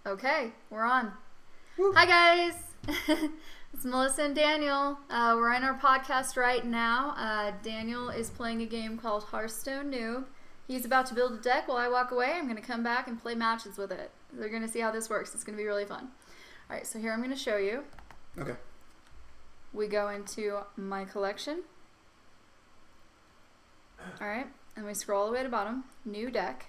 Okay, we're on. Woo. Hi, guys. It's Melissa and Daniel. We're in our podcast right now. Daniel is playing a game called Hearthstone Noob. He's about to build a deck while I walk away. I'm going to come back and play matches with it. They're going to see how this works. It's going to be really fun. All right, so here I'm going to show you. Okay. We go into my collection. All right, and we scroll all the way to the bottom. New deck.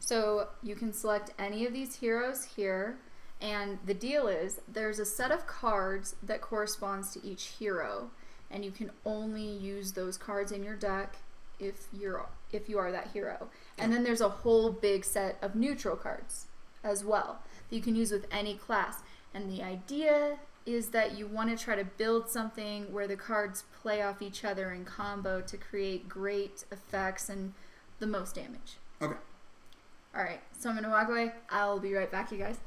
So you can select any of these heroes here, and the deal is there's a set of cards that corresponds to each hero, and you can only use those cards in your deck if you are that hero. And then there's a whole big set of neutral cards as well that you can use with any class. And the idea is that you want to try to build something where the cards play off each other in combo to create great effects and the most damage. Okay. Alright, so I'm going to walk away. I'll be right back, you guys.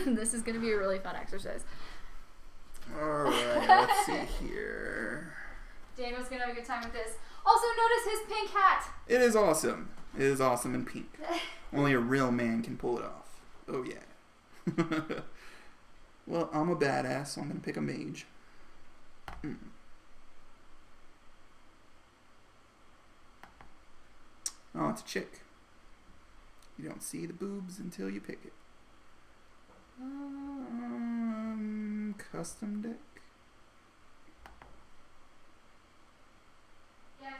This is going to be a really fun exercise. Alright, let's see here. Daniel's going to have a good time with this. Also, notice his pink hat. It is awesome. It is awesome in pink. Only a real man can pull it off. Oh, yeah. Well, I'm a badass, so I'm going to pick a mage. Oh, it's a chick. You don't see the boobs until you pick it. Custom deck. Yes.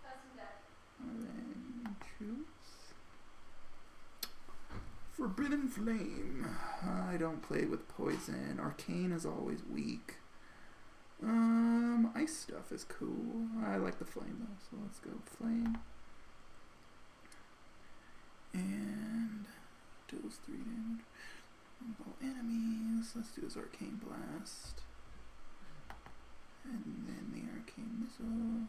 Custom deck. Then choose Forbidden Flame. I don't play with poison. Arcane is always weak. Ice stuff is cool. I like the flame though, so let's go flame. And deals 3 damage. All enemies. Let's do this arcane blast. And then the arcane missile.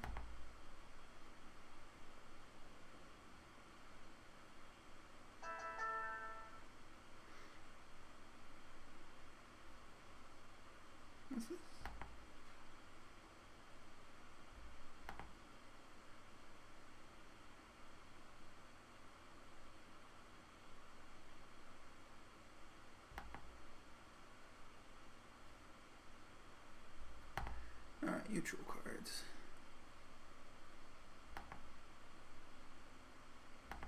What's this? Alright, neutral cards.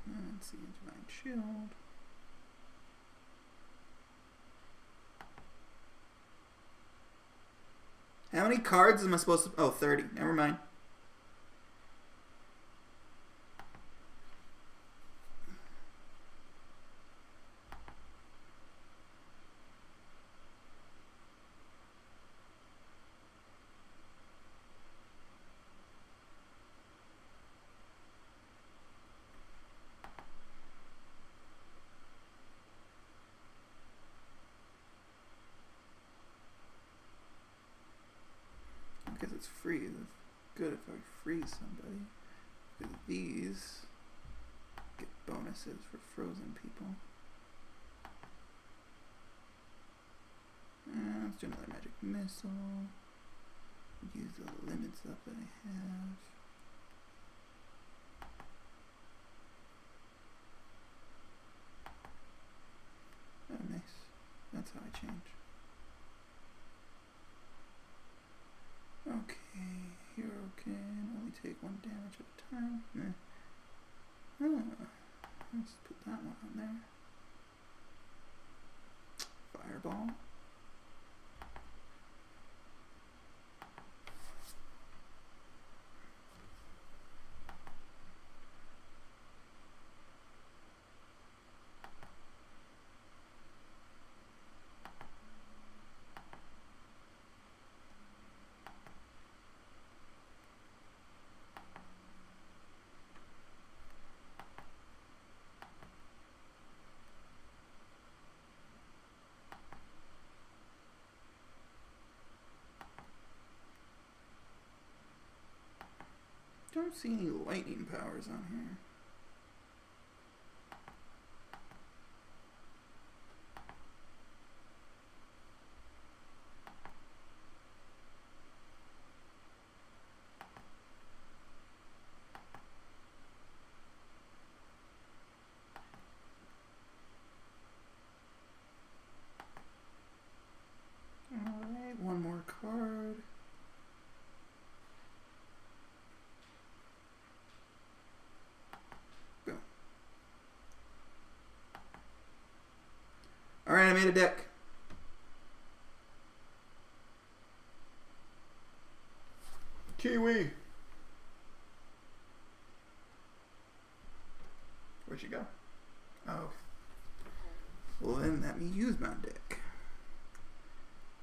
Let's see, Divine Shield. How many cards am I supposed to... Oh, 30. Never mind. Because it's free. It's good if I freeze somebody. Because these get bonuses for frozen people. Let's do another magic missile. Use the limits up that I have. Oh, nice. That's how I change. Okay, hero can only take 1 damage at a time. Let's put that one on there. Fireball. Don't see any lightning powers on here. made a deck. Kiwi. Where'd she go? Oh, okay. Well, then let me use my deck.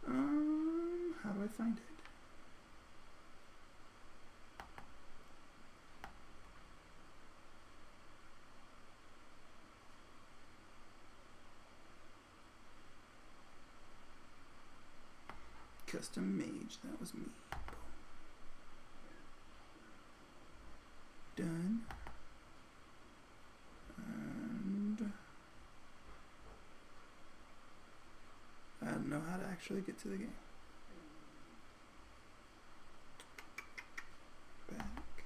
How do I find it? Custom Mage, that was me. Done. And I don't know how to actually get to the game. Back.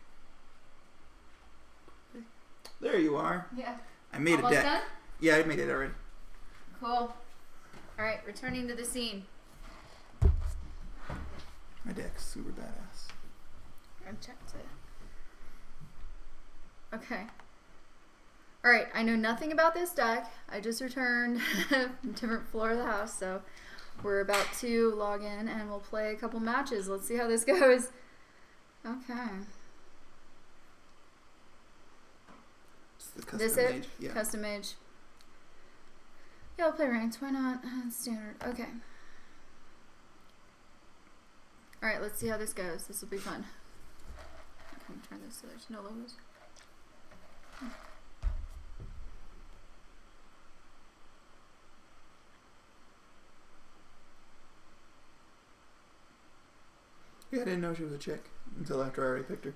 There you are. Yeah. I made Almost a deck. done? Yeah, I made it already. Cool. Alright, returning to the scene. My deck's super badass. I checked it. Okay. Alright, I know nothing about this deck. I just returned from a different floor of the house, so we're about to log in and we'll play a couple matches. Let's see how this goes. Okay. It's the custom This mage. it? Yeah. Custom Mage. Yeah, I'll play ranked. Why not? Standard. Okay. Alright, let's see how this goes. This will be fun. Can we turn this so there's no logos? Yeah, I didn't know she was a chick until after I already picked her.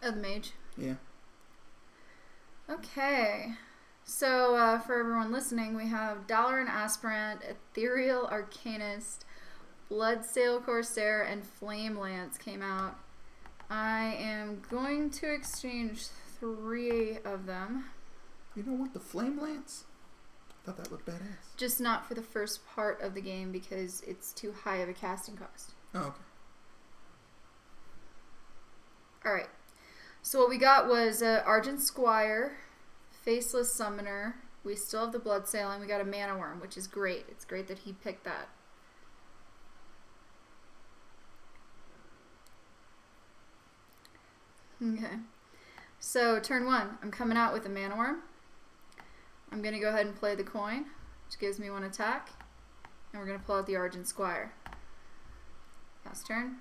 Oh, the mage. Yeah. Okay. So, for everyone listening, we have Dalaran Aspirant, Ethereal Arcanist, Bloodsail Corsair, and Flame Lance came out. I am going to exchange 3 of them. You don't want the Flame Lance? I thought that looked badass. Just not for the first part of the game because it's too high of a casting cost. Oh, okay. Alright. So what we got was Argent Squire, Faceless Summoner. We still have the Bloodsail, and we got a Mana Worm, which is great. It's great that he picked that. Okay. So, turn 1. I'm coming out with a Mana Worm. I'm going to go ahead and play the coin, which gives me 1 attack. And we're going to pull out the Argent Squire. Pass turn.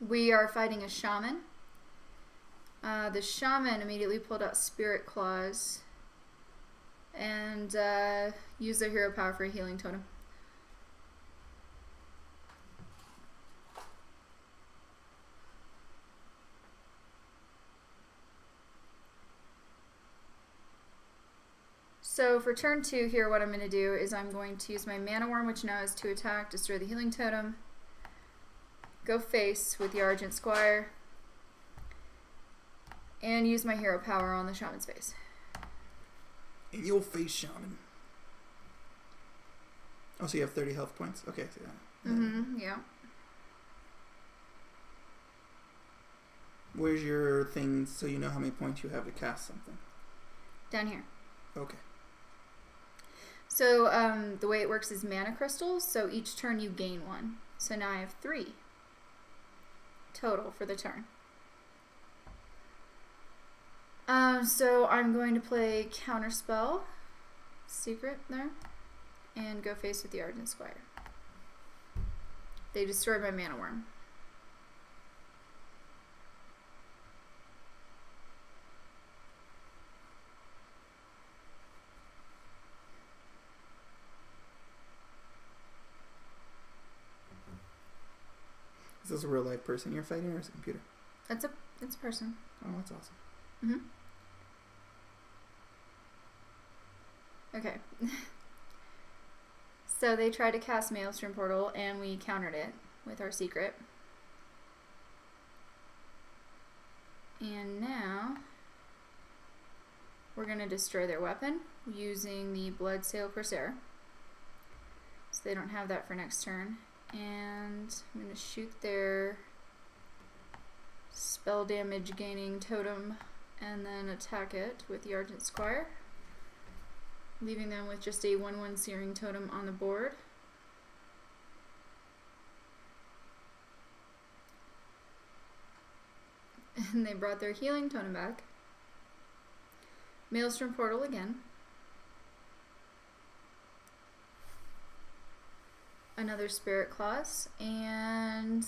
We are fighting a Shaman. The Shaman immediately pulled out Spirit Claws and used their hero power for a healing totem. So for turn 2 here, what I'm going to do is I'm going to use my Mana Worm, which now has 2 attack, destroy the healing totem, go face with the Argent Squire, and use my hero power on the Shaman's face. In your face, Shaman. Oh, so you have 30 health points? Okay, I see that. Mm-hmm, yeah. Where's your thing so you know how many points you have to cast something? Down here. Okay. So the way it works is mana crystals, so each turn you gain 1. So now I have 3 total for the turn. So I'm going to play Counterspell, Secret there, and go face with the Argent Squire. They destroyed my Mana Worm. Is this a real life person you're fighting, or is it a computer? It's a person. Oh, that's awesome. Mm-hmm. Okay. So they tried to cast Maelstrom Portal, and we countered it with our secret. And now we're going to destroy their weapon using the Bloodsail Corsair. So they don't have that for next turn. And I'm going to shoot their spell damage gaining totem, and then attack it with the Argent Squire, leaving them with just a 1/1 Searing Totem on the board. And they brought their healing totem back. Maelstrom Portal again. Another Spirit Claws, and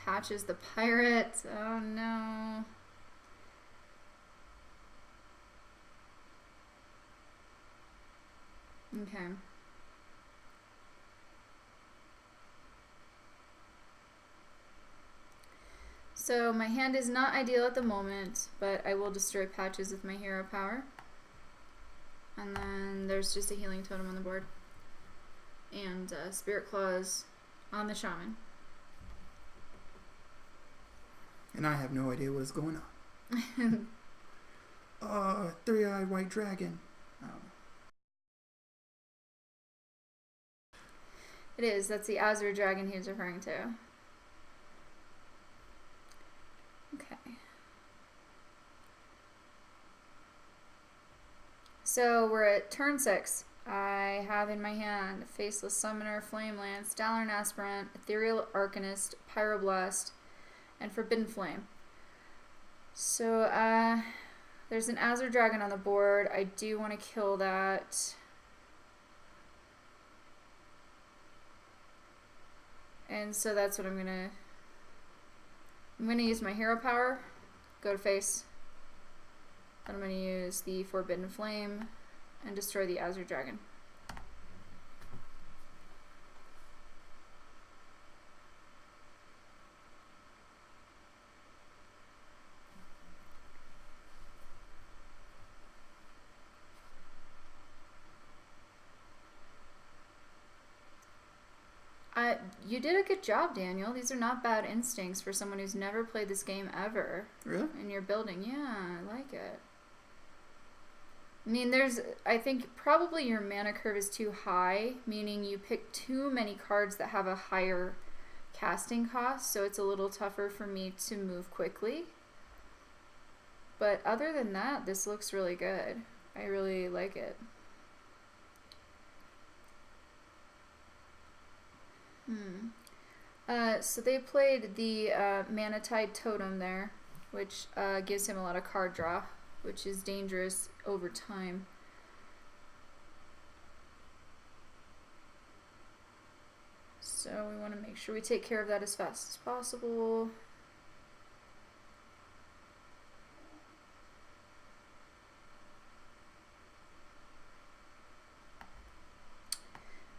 Patches the Pirate. Oh no. Okay. So my hand is not ideal at the moment, but I will destroy Patches with my hero power. And then there's just a healing totem on the board. And Spirit Claws on the Shaman. And I have no idea what's going on. Three-eyed white dragon. Oh. It is. That's the Azure dragon he was referring to. Okay. So we're at turn 6. I have in my hand Faceless Summoner, Flame Lance, Dalaran Aspirant, Ethereal Arcanist, Pyroblast, and Forbidden Flame. So there's an Azure dragon on the board. I do want to kill that. And so that's what I'm gonna use my hero power, go to face. Then I'm gonna use the Forbidden Flame and destroy the Azure dragon. You did a good job, Daniel. These are not bad instincts for someone who's never played this game ever. Really? And you're building. Yeah, I like it. I mean, I think probably your mana curve is too high, meaning you pick too many cards that have a higher casting cost, so it's a little tougher for me to move quickly. But other than that, this looks really good. I really like it. So they played the Mana Tide Totem there, which gives him a lot of card draw, which is dangerous over time. So we want to make sure we take care of that as fast as possible.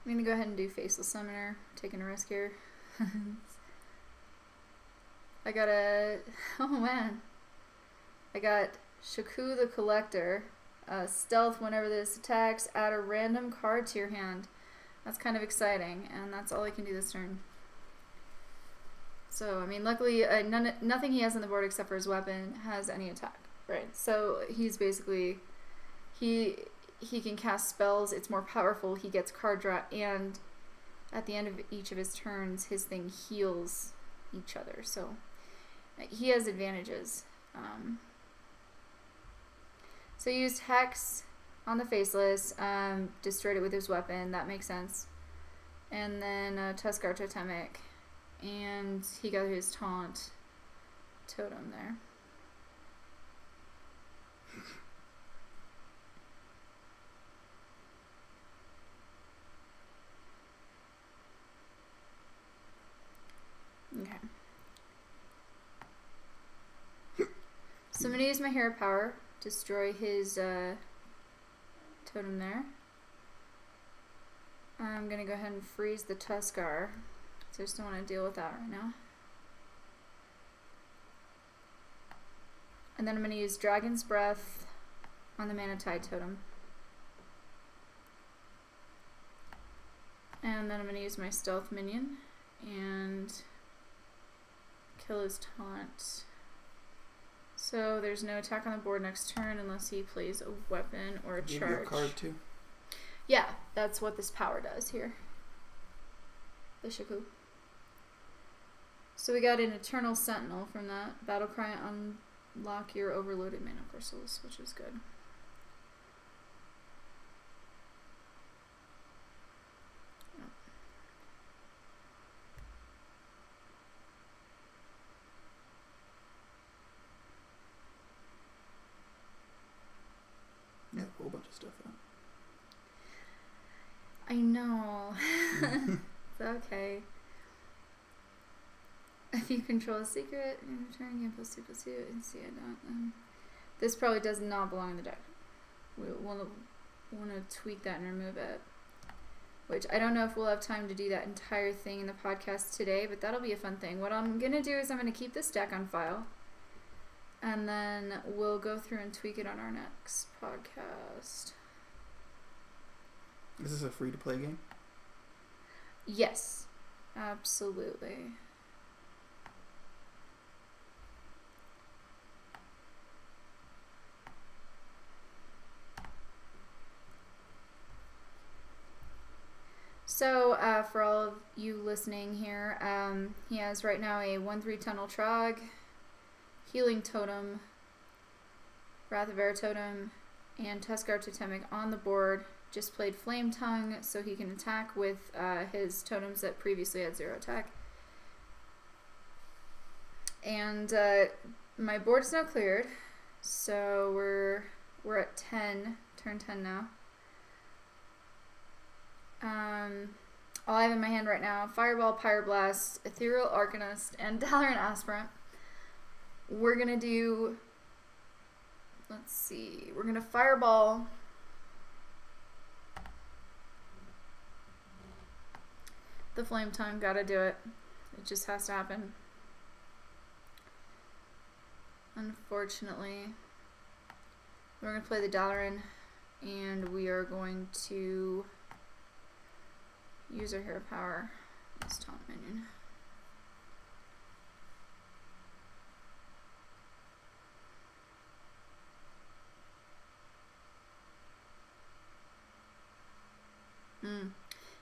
I'm going to go ahead and do Faceless Summoner, taking a risk here. I got Shaku the Collector. Stealth whenever this attacks, add a random card to your hand. That's kind of exciting, and that's all I can do this turn. So, I mean, luckily, nothing he has on the board except for his weapon has any attack, right? So he's basically, he can cast spells, it's more powerful, he gets card draw, and at the end of each of his turns, his thing heals each other. So he has advantages. So he used Hex on the Faceless, destroyed it with his weapon, that makes sense. And then Tuskar Totemic, and he got his Taunt Totem there. Okay. So I'm going to use my hero power, destroy his totem there. I'm going to go ahead and freeze the Tuskar, so I just don't want to deal with that right now. And then I'm going to use Dragon's Breath on the Mana Tide totem. And then I'm going to use my Stealth minion and kill his Taunt. So there's no attack on the board next turn unless he plays a weapon or a charge. Give you a card too? Yeah, that's what this power does here. The Shaku. So we got an Eternal Sentinel from that. Battlecry, unlock your overloaded mana crystals, which is good. Yeah, a whole bunch of stuff out. I know. It's okay. If you control a secret, you return game +2/+2 and see it not. This probably does not belong in the deck. We want to tweak that and remove it. Which I don't know if we'll have time to do that entire thing in the podcast today, but that'll be a fun thing. What I'm going to do is I'm going to keep this deck on file. And then we'll go through and tweak it on our next podcast. Is this a free-to-play game? Yes, absolutely. So, for all of you listening here, he has right now a 1/3 Tunnel Trog, Healing Totem, Wrath of Air Totem, and Tuskar Totemic on the board. Just played Flame Tongue so he can attack with his totems that previously had 0 attack. And my board is now cleared, so we're at 10, turn 10 now. All I have in my hand right now: Fireball, Pyroblast, Ethereal Arcanist, and Dalaran Aspirant. We're gonna do, let's see, we're gonna Fireball the Flame Tongue. Gotta do it. It just has to happen. Unfortunately, we're gonna play the Dalaran, and we are going to use our Hero Power as top minion.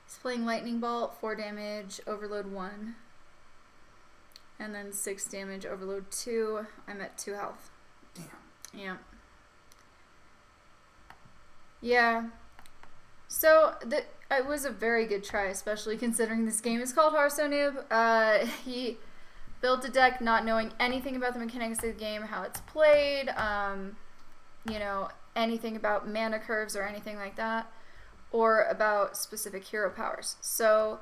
He's playing Lightning Bolt, 4 damage, Overload 1. And then 6 damage, Overload 2. I'm at 2 health. Damn. Yeah. Yeah. So, it was a very good try, especially considering this game is called Hearthstone Noob. He built a deck not knowing anything about the mechanics of the game, how it's played, you know, anything about mana curves or anything like that, or about specific hero powers. So,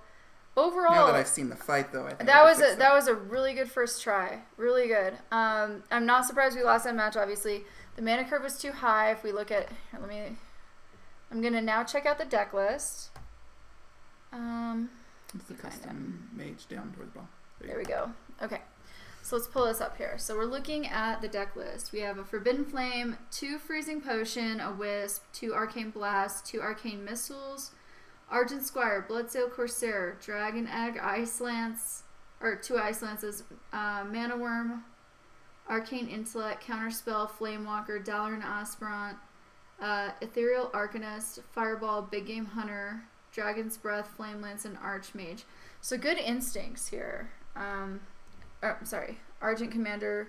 overall, now that I've seen the fight, though, I think that was a really good first try. Really good. I'm not surprised we lost that match. Obviously, the mana curve was too high. If we look at, here, I'm gonna now check out the deck list. It's the custom mage down toward the bottom. There we go. Okay. So let's pull this up here. So we're looking at the deck list. We have a Forbidden Flame, 2 Freezing Potion, a Wisp, 2 Arcane Blast, 2 Arcane Missiles, Argent Squire, Bloodsail Corsair, Dragon Egg, Ice Lance, or 2 Ice Lances, Mana Worm, Arcane Intellect, Counterspell, Flame Walker, Dalaran Aspirant, Ethereal Arcanist, Fireball, Big Game Hunter, Dragon's Breath, Flame Lance, and Archmage. So good instincts here. Argent Commander,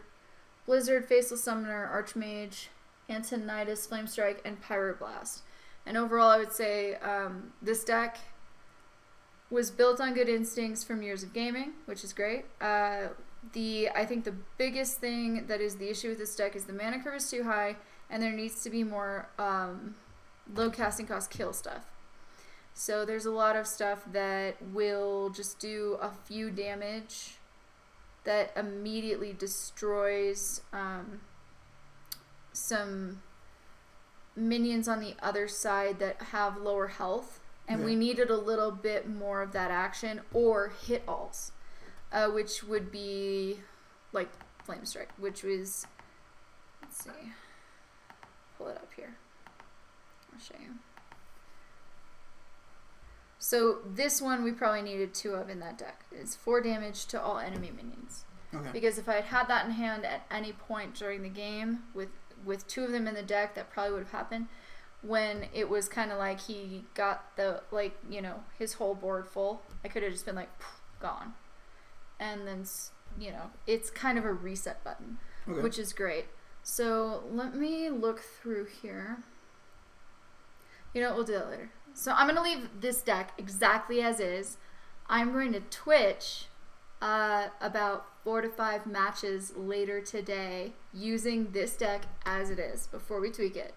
Blizzard, Faceless Summoner, Archmage, Antonidas, Flame Strike, and Pyroblast. And overall, I would say this deck was built on good instincts from years of gaming, which is great. I think the biggest thing that is the issue with this deck is the mana curve is too high, and there needs to be more low casting cost kill stuff. So there's a lot of stuff that will just do a few damage that immediately destroys some minions on the other side that have lower health, and we needed a little bit more of that action, or hit alls, which would be like Flame Strike, which was, let's see, pull it up here, I'll show you. So this one we probably needed 2 of in that deck. It's 4 damage to all enemy minions. Okay. Because if I had had that in hand at any point during the game with 2 of them in the deck, that probably would have happened. When it was kind of like he got the, his whole board full, I could have just been like, gone. and then, you know, it's kind of a reset button, Okay. which is great. So let me look through here. You know what, we'll do that later. So I'm going to leave this deck exactly as is. I'm going to Twitch about 4 to 5 matches later today using this deck as it is before we tweak it.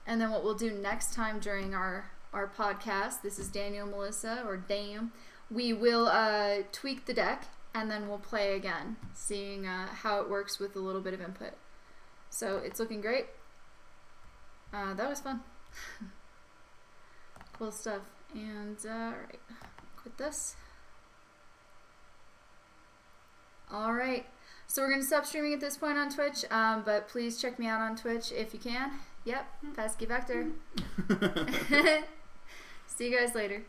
And then what we'll do next time during our podcast, this is Daniel, Melissa, or Dame, we will tweak the deck and then we'll play again, seeing how it works with a little bit of input. So it's looking great. That was fun. Cool stuff. And, alright, quit this. Alright, so we're going to stop streaming at this point on Twitch, but please check me out on Twitch if you can. Yep, Pesky Vector. See you guys later.